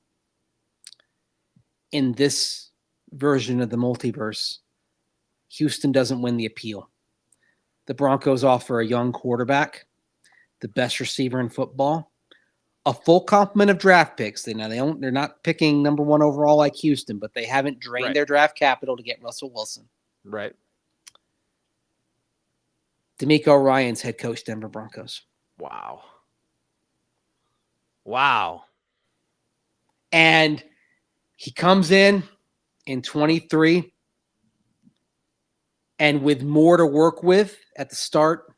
In this version of the multiverse, Houston doesn't win the appeal. The Broncos offer a young quarterback, the best receiver in football, a full complement of draft picks. They're not picking number 1 overall like Houston, but they haven't drained their draft capital to get Russell Wilson. Right. DeMeco Ryans head coach Denver Broncos. Wow. And he comes in 23 and with more to work with at the start,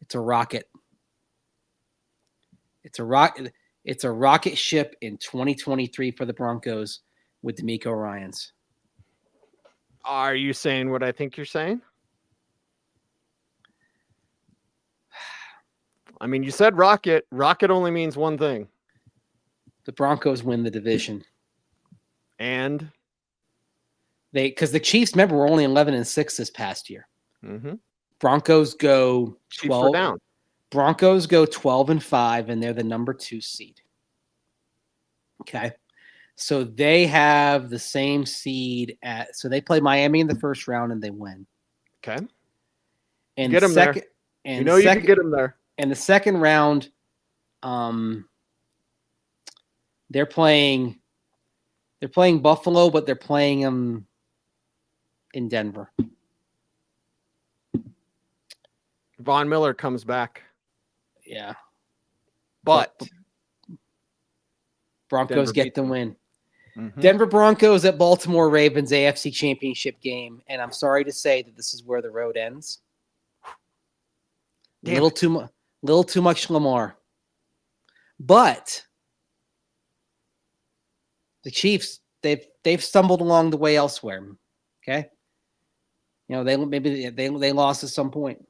it's a rocket. It's a rocket ship in 2023 for the Broncos with DeMeco Ryans. Are you saying what I think you're saying? I mean, you said rocket. Rocket only means one thing. The Broncos win the division. And because the Chiefs, remember, were only 11-6 this past year. Mm-hmm. Broncos go 12 down. Broncos go 12-5, and they're the number 2 seed. Okay. So they have the same seed so they play Miami in the first round and they win. Okay. And get them there. And you can get them there. And the second round, they're playing Buffalo, but they're playing them in Denver. Von Miller comes back. Yeah. But Broncos get the win. Mm-hmm. Denver Broncos at Baltimore Ravens AFC Championship game, and I'm sorry to say that this is where the road ends. Little too much Lamar. But the Chiefs, they've stumbled along the way elsewhere. Okay? You know, they lost at some point.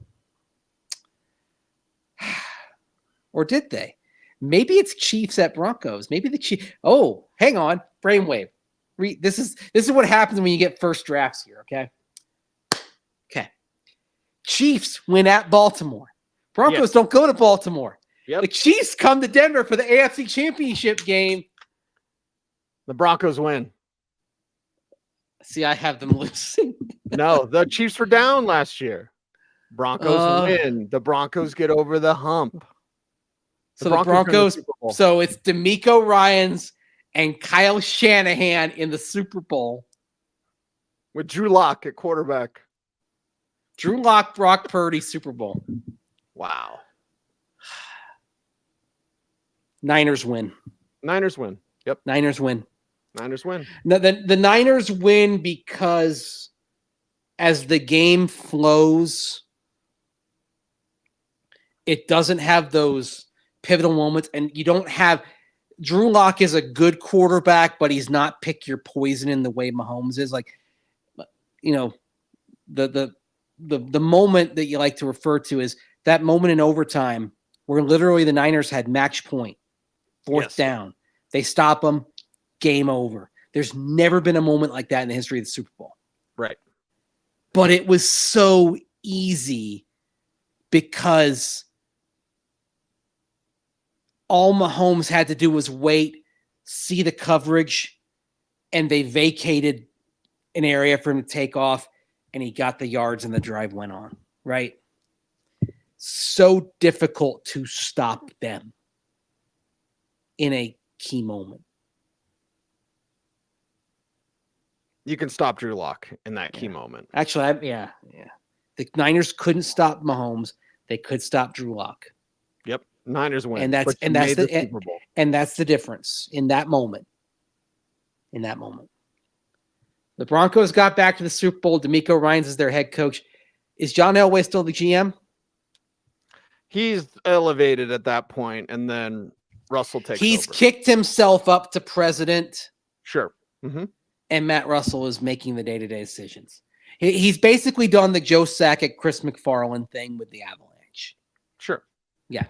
Or did they? Maybe it's Chiefs at Broncos. Maybe the Chiefs. Oh, hang on. Brainwave. This is what happens when you get first drafts here, okay? Okay. Chiefs win at Baltimore. Broncos don't go to Baltimore. Yep. The Chiefs come to Denver for the AFC Championship game. The Broncos win. See, I have them losing. No, the Chiefs were down last year. Broncos win. The Broncos get over the hump. So the Broncos so it's DeMeco Ryans and Kyle Shanahan in the Super Bowl. With Drew Lock at quarterback. Drew Lock, Brock Purdy, Super Bowl. Wow. Niners win. Yep. Niners win. No, the Niners win because as the game flows, it doesn't have those pivotal moments, and you don't have Drew Lock is a good quarterback, but he's not pick your poison in the way Mahomes is. Like, you know, the moment that you like to refer to is that moment in overtime where literally the Niners had match point, fourth down. They stop them, game over. There's never been a moment like that in the history of the Super Bowl. Right. But it was so easy because all Mahomes had to do was wait, see the coverage, and they vacated an area for him to take off, and he got the yards and the drive went on, right? So difficult to stop them in a key moment. You can stop Drew Lock in that key moment. Actually, yeah. The Niners couldn't stop Mahomes. They could stop Drew Lock. Yep. Niners win. And that's the Super Bowl. And that's the difference in that moment. The Broncos got back to the Super Bowl. DeMeco Ryans is their head coach. Is John Elway still the GM? He's elevated at that point, and then Russell takes He's over. kicked himself up to president. Sure. Mm-hmm. And Matt Russell is making the day-to-day decisions. He's basically done the Joe Sakic, Chris McFarland thing with the Avalanche. Sure. Yeah.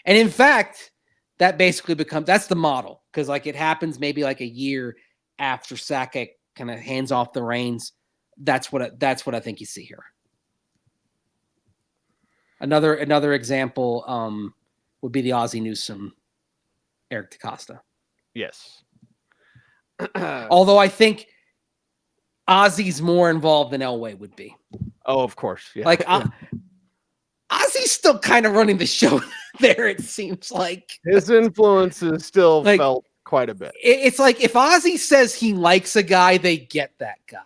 And in fact, that basically that's the model, because like it happens maybe like a year after Sakic kind of hands off the reins. That's what I think you see here. Another example would be the Ozzie Newsome, Eric DeCosta. Yes. Although I think Ozzie's more involved than Elway would be. Oh, of course. Yeah. Like Ozzie's still kind of running the show there, it seems like. His influence is still felt quite a bit. It's like if Ozzie says he likes a guy, they get that guy.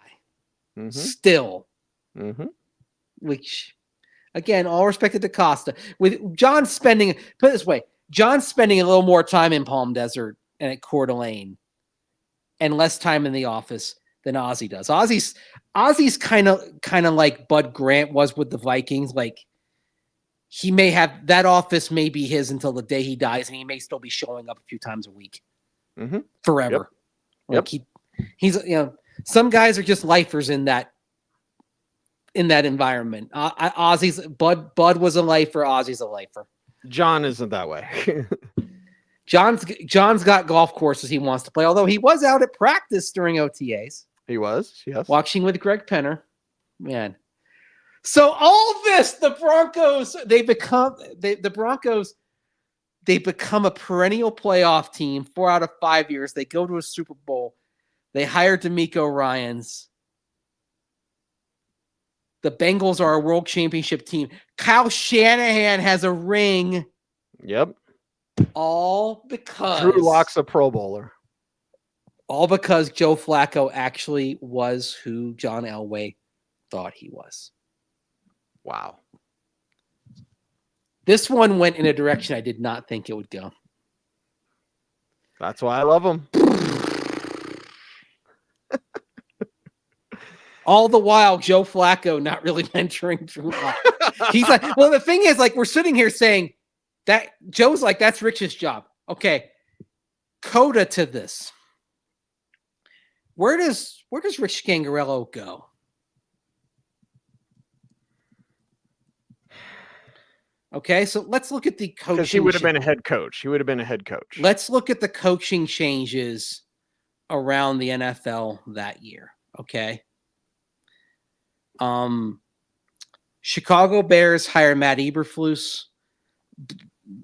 Mm-hmm. Still. Mm-hmm. Which, again, all respect to DeCosta. With John spending, put it this way, John spending a little more time in Palm Desert and at Coeur d'Alene and less time in the office than Ozzie does. Ozzie's kind of like Bud Grant was with the Vikings. Like, he may have that office may be his until the day he dies, and he may still be showing up a few times a week, forever. Yep. Like he's some guys are just lifers in that environment. Ozzie's Bud was a lifer. Ozzie's a lifer. John isn't that way. John's got golf courses he wants to play, although he was out at practice during OTAs. He was, yes. Watching with Greg Penner. Man. So all this, the Broncos, they become a perennial playoff team 4 out of 5 years. They go to a Super Bowl. They hire DeMeco Ryans. The Bengals are a world championship team. Kyle Shanahan has a ring. Yep. All because Drew Lock's a Pro Bowler. All because Joe Flacco actually was who John Elway thought he was. Wow. This one went in a direction I did not think it would go. That's why I love him. All the while, Joe Flacco not really mentoring Drew Lock. He's like, well, the thing is, like, we're sitting here saying that Joe's like, that's Rich's job. Okay. Coda to this. Where does Rich Scangarello go? Okay, so let's look at the coaching. Because he would have been a head coach. Let's look at the coaching changes around the NFL that year. Okay. Chicago Bears hire Matt Eberflus.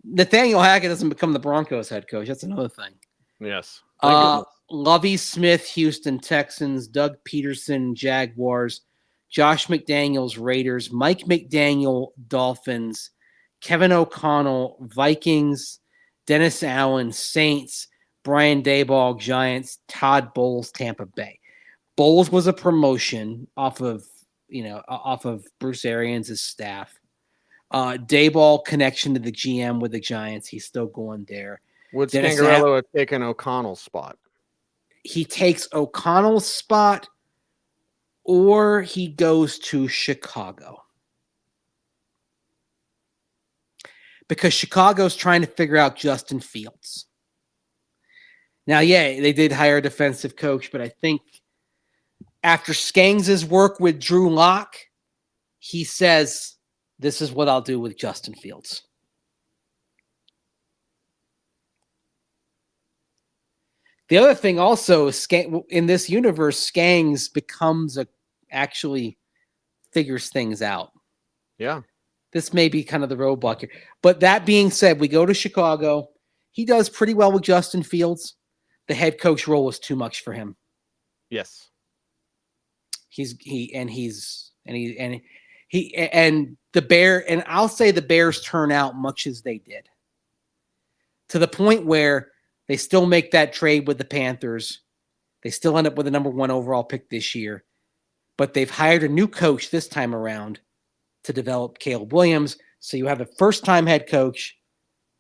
Nathaniel Hackett doesn't become the Broncos head coach. That's another thing. Yes. Lovie Smith, Houston Texans. Doug Peterson, Jaguars. Josh McDaniels, Raiders. Mike McDaniel, Dolphins. Kevin O'Connell, Vikings. Dennis Allen, Saints. Brian Daboll, Giants. Todd Bowles, Tampa Bay. Bowles was a promotion off of Bruce Arians' staff. Daboll connection to the GM with the Giants. He's still going there. Would Scangarello have taken O'Connell's spot? He takes O'Connell's spot, or he goes to Chicago. Because Chicago's trying to figure out Justin Fields. Now, yeah, they did hire a defensive coach, but I think after Skangs' work with Drew Lock, he says, this is what I'll do with Justin Fields. The other thing also, in this universe, Skangs actually figures things out. Yeah. This may be kind of the roadblock here. But that being said, we go to Chicago. He does pretty well with Justin Fields. The head coach role was too much for him. Yes. I'll say the Bears turn out much as they did. To the point where they still make that trade with the Panthers. They still end up with a number 1 overall pick this year. But they've hired a new coach this time around to develop Caleb Williams. So you have a first-time head coach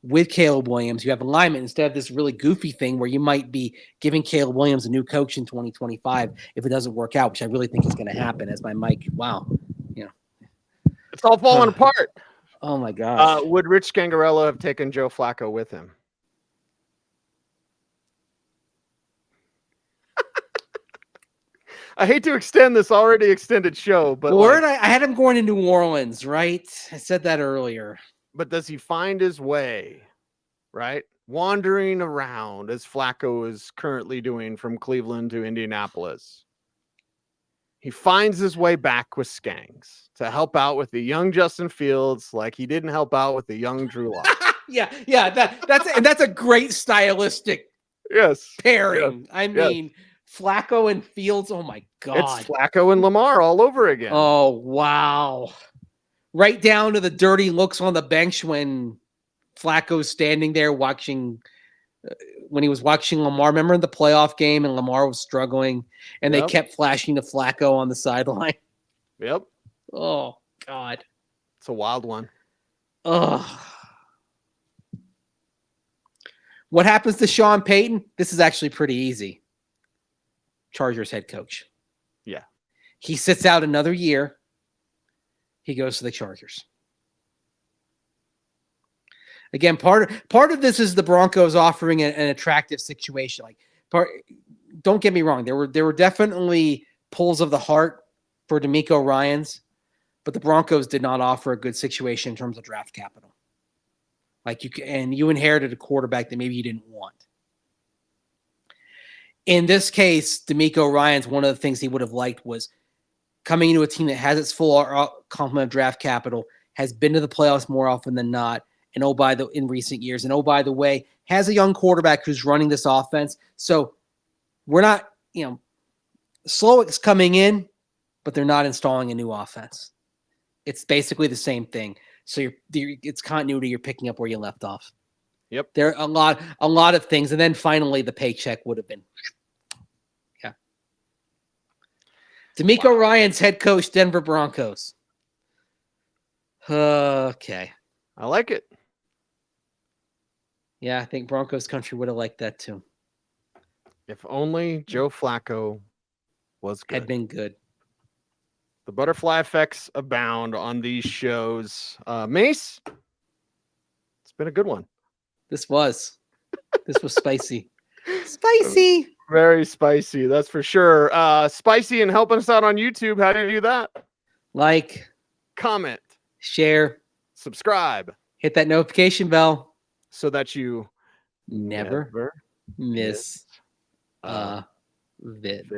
with Caleb Williams. You have alignment instead of this really goofy thing where you might be giving Caleb Williams a new coach in 2025 if it doesn't work out, which I really think is going to happen as my mic. Wow. It's all falling apart. Oh, my gosh. Would Rich Scangarello have taken Joe Flacco with him? I hate to extend this already extended show, but I had him going to New Orleans, right? I said that earlier. But does he find his way, right? Wandering around as Flacco is currently doing from Cleveland to Indianapolis. He finds his way back with Skangs to help out with the young Justin Fields like he didn't help out with the young Drew Lock. Yeah. That's a great stylistic pairing. Yes. I mean, Flacco and Fields. Oh my God. It's Flacco and Lamar all over again. Oh, wow. Right down to the dirty looks on the bench when Flacco's standing there watching, when he was watching Lamar. Remember in the playoff game and Lamar was struggling and they kept flashing to Flacco on the sideline? Yep. Oh, God. It's a wild one. Oh. What happens to Sean Payton? This is actually pretty easy. Chargers head coach. Yeah. He sits out another year. He goes to the Chargers. Again, part of this is the Broncos offering an attractive situation. Don't get me wrong. There were definitely pulls of the heart for DeMeco Ryans, but the Broncos did not offer a good situation in terms of draft capital. You inherited a quarterback that maybe you didn't want. In this case, DeMeco Ryans, one of the things he would have liked was coming into a team that has its full complement of draft capital, has been to the playoffs more often than not, and in recent years, and by the way, has a young quarterback who's running this offense. So we're not, Slowick's coming in, but they're not installing a new offense. It's basically the same thing. So it's continuity. You're picking up where you left off. Yep. There are a lot of things. And then finally the paycheck would have been. Yeah. DeMeco Ryans, head coach, Denver Broncos. Okay. I like it. Yeah, I think Broncos country would have liked that too. If only Joe Flacco was good. Had been good. The butterfly effects abound on these shows. Mace, it's been a good one. This was spicy. Spicy. Very spicy, that's for sure. Spicy and helping us out on YouTube. How do you do that? Like, comment, share, subscribe, hit that notification bell so that you never miss a vid.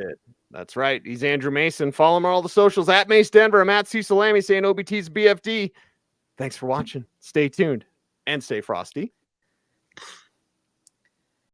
That's right. He's Andrew Mason. Follow him on all the socials at Mace Denver. I'm at Cecil Lammey saying OBT's BFD. Thanks for watching. Stay tuned and stay frosty.